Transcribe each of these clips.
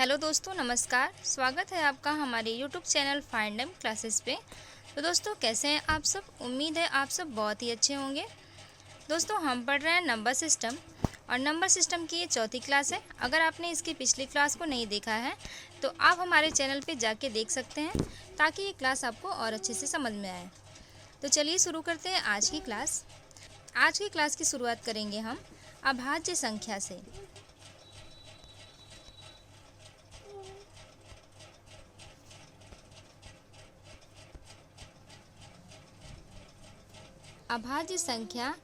Hello दोस्तों, नमस्कार। स्वागत है आपका हमारे YouTube channel find M classes पे। तो दोस्तों, कैसे हैं आप सब? उम्मीद है आप सब बहुत ही अच्छे होंगे। दोस्तों, हम पढ़ रहे हैं नंबर सिस्टम और नंबर सिस्टम की ये चौथी क्लास है। अगर आपने इसकी पिछली क्लास को नहीं देखा है तो आप हमारे चैनल पे जाके देख सकते हैं, ताकि ये क्लास आपको और अच्छे से समझ में आए। तो चलिए शुरू करते हैं आज की क्लास। आज की क्लास की शुरुआत करेंगे हम अभाज्य संख्या से। अभाज्य संख्या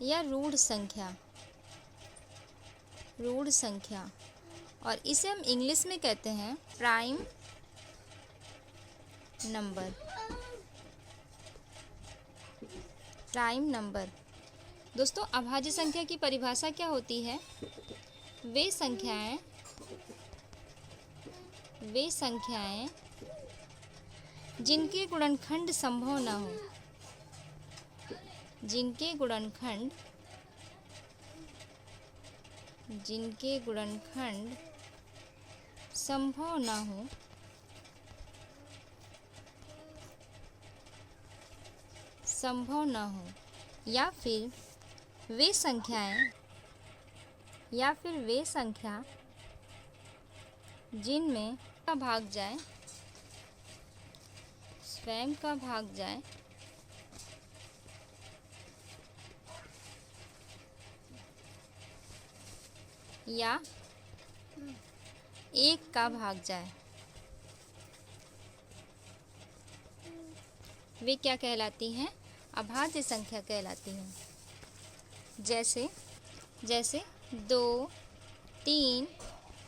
या रूढ़ संख्या, रूढ़ संख्या, और इसे हम इंग्लिश में कहते हैं प्राइम नंबर। Prime number. दोस्तों, अभाज्य संख्या की परिभाषा क्या होती है? वे संख्याएं जिनके गुणनखंड संभव न हो, जिनके गुणनखंड संभव न हो, या फिर वे संख्या जिनमें का भाग जाए, स्वयं का भाग जाए, या एक का भाग जाए, वे क्या कहलाती हैं? अभाज्य संख्या कहलाती हैं। जैसे 2, 3,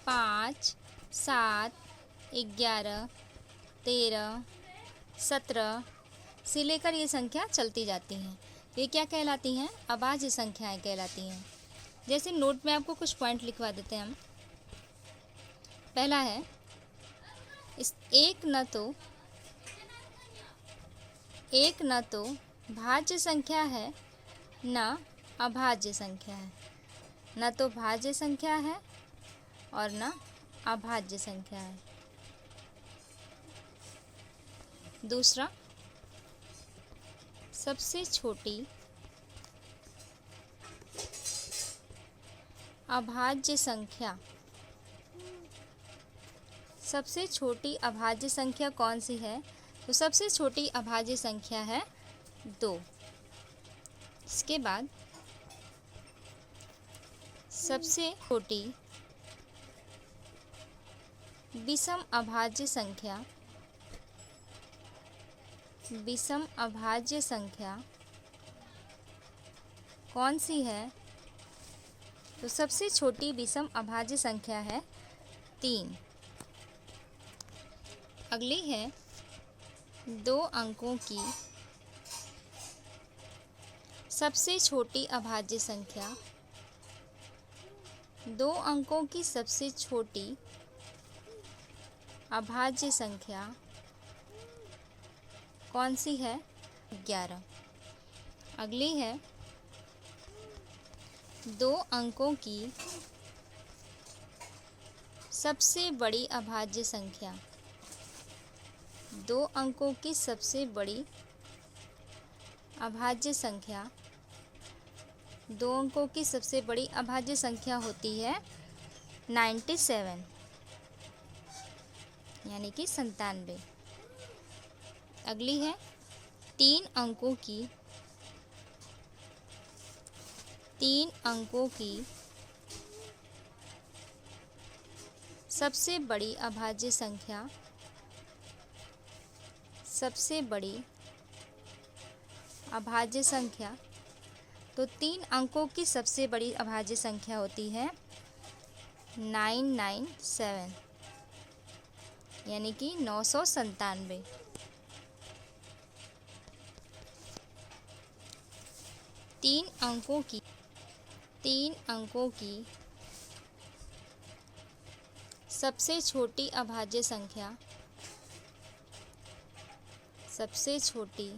5, 7, 11, 13, 17 से लेकर ये संख्या चलती जाती हैं। ये क्या कहलाती हैं? अभाज्य संख्याएं कहलाती हैं। जैसे नोट में आपको कुछ पॉइंट लिखवा देते हैं हम। पहला है, एक न तो भाज्य संख्या है, न अभाज्य संख्या है। न तो भाज्य संख्या है और न अभाज्य संख्या है। दूसरा, सबसे छोटी अभाज्य संख्या। सबसे छोटी अभाज्य संख्या कौन सी है? तो सबसे छोटी अभाज्य संख्या है 2। इसके बाद सबसे छोटी विषम अभाज्य संख्या। विषम अभाज्य संख्या कौन सी है? तो सबसे छोटी विषम अभाज्य संख्या है 3। अगली है 2 अंकों की सबसे छोटी अभाज्य संख्या। 2 अंकों की सबसे छोटी अभाज्य संख्या कौन सी है? 11। अगली है 2 अंकों की सबसे बड़ी अभाज्य संख्या। 2 अंकों की सबसे बड़ी अभाज्य संख्या। 2 अंकों की सबसे बड़ी अभाज्य संख्या होती है 97, यानी कि 97। अगली है 3 अंकों की सबसे बड़ी अभाज्य संख्या। सबसे बड़ी अभाज्य संख्या। तो 3 अंकों की सबसे बड़ी अभाज्य संख्या होती है 997, यानी कि 997। तीन अंकों की सबसे छोटी अभाज्य संख्या। सबसे छोटी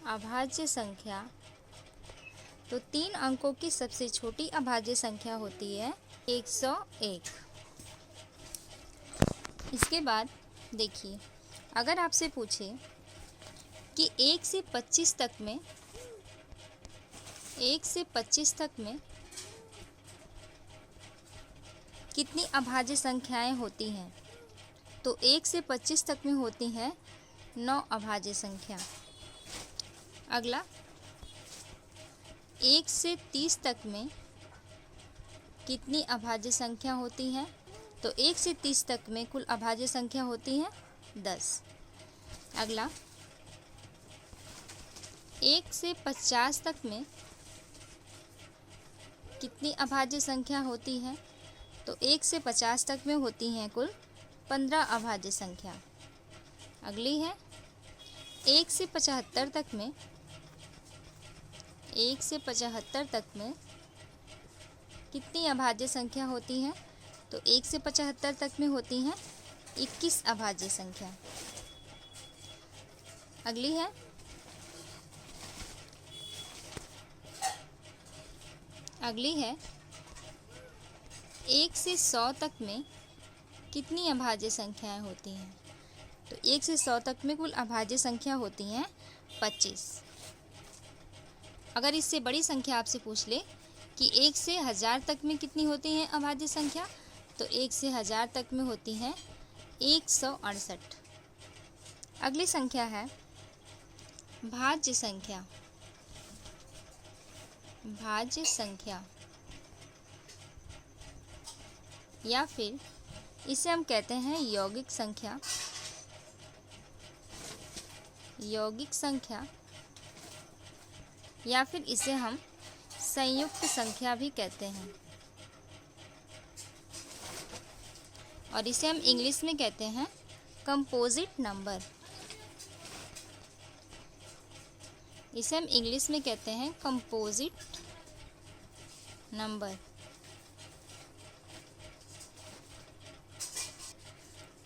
अभाज्य संख्या। तो 3 अंकों की सबसे छोटी अभाज्य संख्या होती है 101। इसके बाद देखिए, अगर आपसे पूछे कि 1 से 25 तक में 1 से 25 तक में कितनी अभाज्य संख्याएं होती हैं, तो 1 से 25 तक में होती हैं 9 अभाज्य संख्या। अगला, 1 से 30 तक में कितनी अभाज्य संख्या होती हैं, तो 1 से 30 तक में कुल अभाज्य संख्या होती हैं 10। अगला, 1 से 50 तक में कितनी अभाज्य संख्या होती है, तो 1 से 50 तक में होती हैं कुल 15 अभाज्य संख्या। अगली है 1 से 75 तक में 1 से 75 तक में कितनी अभाज्य संख्या होती है, तो 1 से 75 तक में होती हैं 21 अभाज्य संख्या। अगली है 1 से 100 तक में कितनी अभाज्य संख्याएं होती हैं, तो 1 से 100 तक में कुल अभाज्य संख्या होती हैं 25। अगर इससे बड़ी संख्या आपसे पूछ ले कि 1 से 1000 तक में कितनी होती हैं अभाज्य संख्या, तो 1 से 1000 तक में होती हैं 168। अगली संख्या है भाज्य संख्या। भाज्य संख्या या फिर इसे हम कहते हैं यौगिक संख्या। यौगिक संख्या या फिर इसे हम संयुक्त संख्या भी कहते हैं, और इसे हम इंग्लिश में कहते हैं कंपोजिट नंबर। इसे हम इंग्लिश में कहते हैं कंपोजिट नंबर।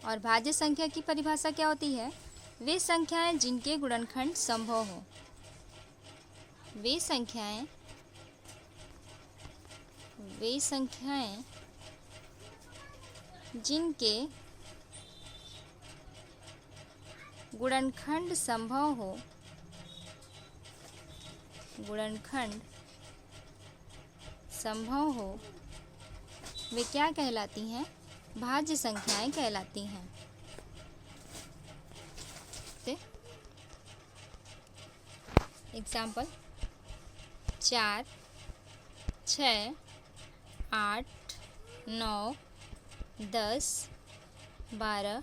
और भाज्य संख्या की परिभाषा क्या होती है? वे संख्याएं जिनके गुणनखंड संभव हो। वे संख्याएं जिनके गुणनखंड संभव हो, वे क्या कहलाती हैं? भाज्य संख्याएं कहलाती हैं। एग्जाम्पल 4, 6, 8, 9, 10, 12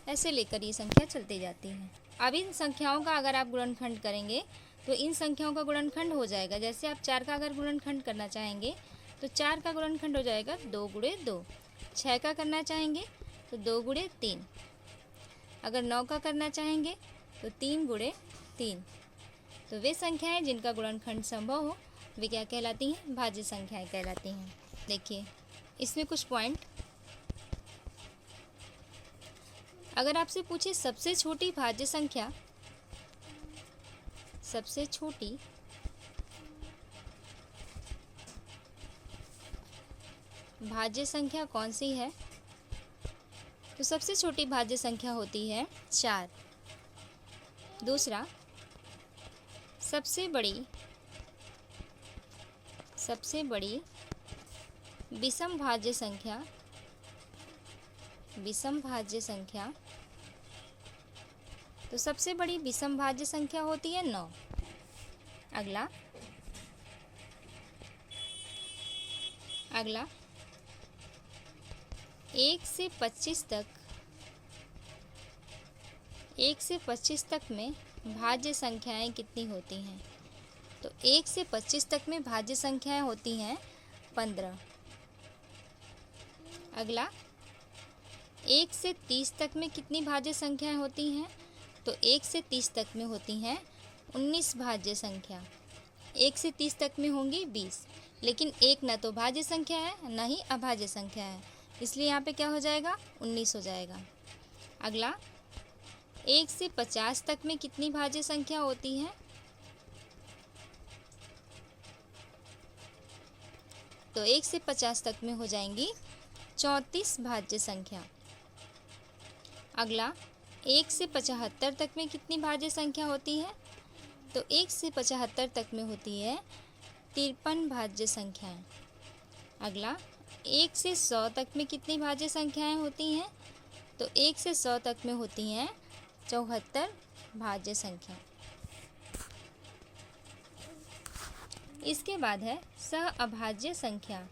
ऐसे लेकर ये संख्या चलती जाती है। अब इन संख्याओं का अगर आप गुणनखंड करेंगे तो इन संख्याओं का गुणनखंड हो जाएगा। जैसे आप 4 का अगर गुणनखंड करना चाहेंगे तो 4 का गुणनखंड हो जाएगा 2 गुणे 2। 6 का करना चाहेंगे तो 2 गुणे 3। अगर 9 का करना चाहेंगे तो 3 गुणे 3। तो वे संख्याएं जिनका गुणनखंड संभव हो वे क्या कहलाती हैं? भाज्य संख्याएं कहलाती हैं। देखिए इसमें कुछ पॉइंट। अगर आपसे पूछे सबसे छोटी भाज्य संख्या, सबसे छोटी भाज्य संख्या कौन सी है, तो सबसे छोटी भाज्य संख्या होती है 4। दूसरा, सबसे बड़ी विषम भाज्य संख्या, तो सबसे बड़ी विषम भाज्य संख्या होती है 9। अगला 1 से 25 तक में भाज्य संख्याएं कितनी होती हैं, तो 1 से 25 तक में भाज्य संख्याएं होती हैं 15। अगला 1 से 30 तक में कितनी भाज्य संख्याएं होती हैं, तो 1 से 30 तक में होती हैं 19 भाज्य संख्या। 1 से 30 तक में होंगी 20, लेकिन 1 न तो भाज्य संख्या है न ही अभाज्य संख्या है, इसलिए यहाँ पे क्या हो जाएगा? 19 हो जाएगा। अगला 1 से 50 तक में कितनी भाज्य संख्या होती है, तो 1 से 50 तक में हो जाएंगी 34 भाज्य संख्या। अगला 1 से 75 तक में कितनी भाज्य संख्या होती है? तो 1 से 75 तक में होती है 53 भाज्य संख्याएं। अगला 1 से 100 तक में कितनी भाज्य संख्याएं होती हैं? तो 1 से 100 तक में होती हैं 74 भाज्य संख्या। इसके बाद है सहअभाज्य संख्या।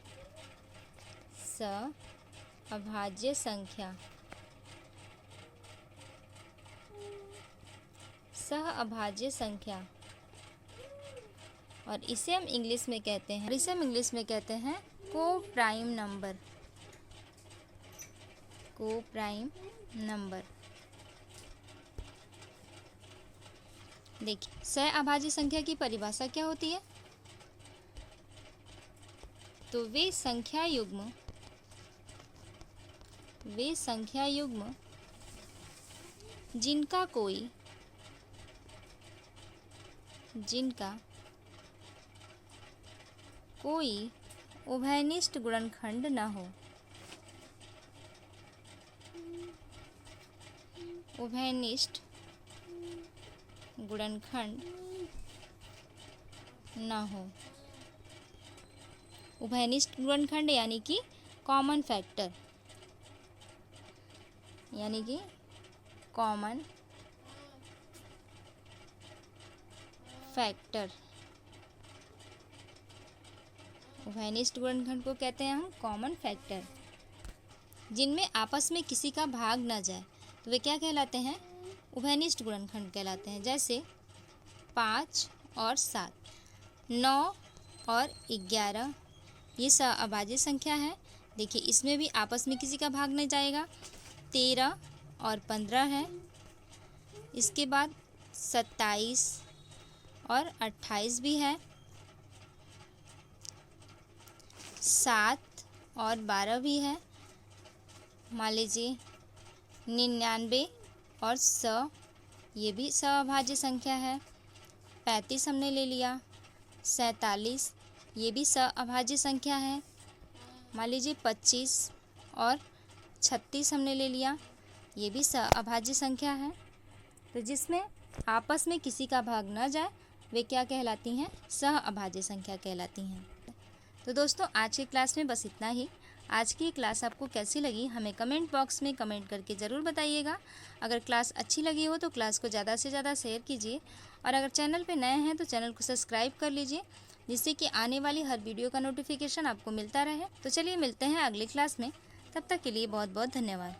सहअभाज्य संख्या। सहअभाज्य संख्या और इसे हम इंग्लिश में कहते हैं को-प्राइम नंबर। Co-prime number. देखिए, सहअभाज्य संख्या की परिभाषा क्या होती है? तो वे संख्या युग्म जिनका कोई उभयनिष्ठ गुणनखंड न हो। उभयनिष्ठ गुणनखंड न हो। उभयनिष्ठ गुणनखंड यानी कि कॉमन फैक्टर, उभयनिष्ठ गुणनखंड को कहते हैं हम कॉमन फैक्टर, जिनमें आपस में किसी का भाग न जाए, तो वे क्या कहलाते हैं? उभयनिष्ठ गुणनखंड कहलाते हैं। जैसे 5 और 7, 9 और 11, ये सहअभाज्य संख्या है। देखिए, इसमें भी आपस में किसी का भाग नहीं जाएगा। 13 और 15 है। इसके बाद 27 और 28 भी है। 7 और 12 भी है। मान लीजिए 99 और 100, ये भी सहअभाज्य संख्या है। 35 हमने ले लिया। 47, ये भी सहअभाज्य संख्या है। मान लीजिए 25 और 36 हमने ले लिया, ये भी सहअभाज्य संख्या है। तो जिसमें आपस में किसी का भाग न जाए, वे क्या कहलाती हैं? सहअभाज्य संख्या कहलाती हैं। तो दोस्तों, आज की क्लास में बस इतना ही। आज की क्लास आपको कैसी लगी हमें कमेंट बॉक्स में कमेंट करके ज़रूर बताइएगा। अगर क्लास अच्छी लगी हो तो क्लास को ज़्यादा से ज़्यादा शेयर कीजिए, और अगर चैनल पे नए हैं तो चैनल को सब्सक्राइब कर लीजिए, जिससे कि आने वाली हर वीडियो का नोटिफिकेशन आपको मिलता रहे। तो चलिए मिलते हैं अगली क्लास में, तब तक के लिए बहुत बहुत धन्यवाद।